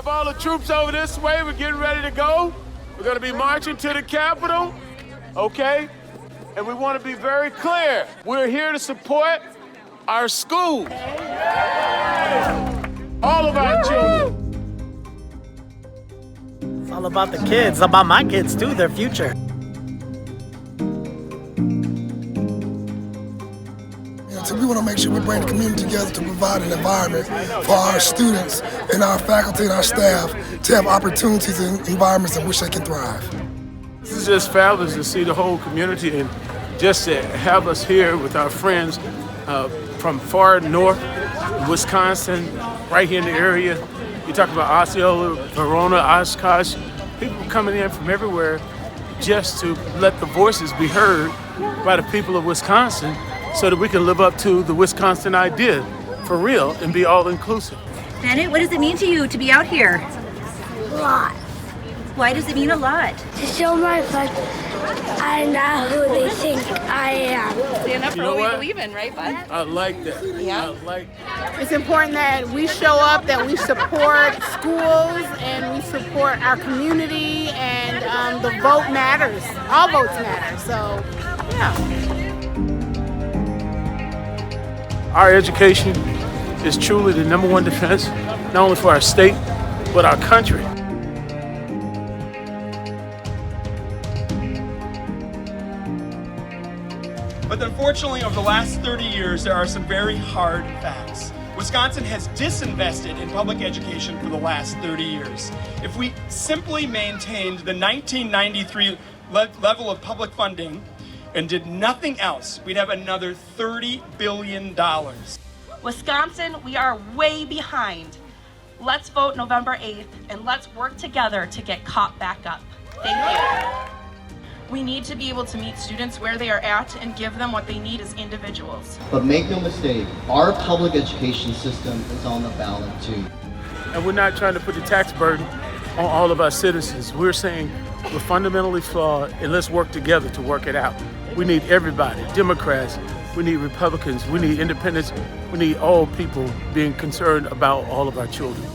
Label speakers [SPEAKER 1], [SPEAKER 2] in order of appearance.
[SPEAKER 1] have all the troops over this way. We're getting ready to go. We're going to be marching to the Capitol, okay? And we want to be very clear. We're here to support our schools. All of our children.
[SPEAKER 2] It's all about the kids, about my kids too, their future.
[SPEAKER 3] So we want to make sure we bring the community together to provide an environment for our students and our faculty and our staff to have opportunities and environments in which they can thrive.
[SPEAKER 1] This is just fabulous to see the whole community and just to have us here with our friends from far north, Wisconsin, right here in the area. You talk about Osceola, Verona, Oshkosh, people coming in from everywhere just to let the voices be heard by the people of Wisconsin so that we can live up to the Wisconsin idea for real and be all inclusive.
[SPEAKER 4] Bennett, what does it mean to you to be out here?
[SPEAKER 5] A lot.
[SPEAKER 4] Why does it mean a lot?
[SPEAKER 5] To show my friends I'm not who they think I am.
[SPEAKER 6] Stand up for what we believe in, right, Bud?
[SPEAKER 1] I like that.
[SPEAKER 6] Yeah.
[SPEAKER 1] I like that.
[SPEAKER 7] It's important that we show up, that we support schools, and we support our community, and the vote matters. All votes matter, so, yeah.
[SPEAKER 1] Our education is truly the #1 defense, not only for our state, but our country.
[SPEAKER 8] But unfortunately, over the last 30 years, there are some very hard facts. Wisconsin has disinvested in public education for the last 30 years. If we simply maintained the 1993 level of public funding and did nothing else, we'd have another $30 billion.
[SPEAKER 6] Wisconsin, we are way behind. Let's vote November 8th, and let's work together to get caught back up. Thank you. We need to be able to meet students where they are at and give them what they need as individuals.
[SPEAKER 9] But make no mistake, our public education system is on the ballot too.
[SPEAKER 1] And we're not trying to put the tax burden on all of our citizens. We're saying we're fundamentally flawed, and let's work together to work it out. We need everybody, Democrats, we need Republicans, we need independents, we need all people being concerned about all of our children.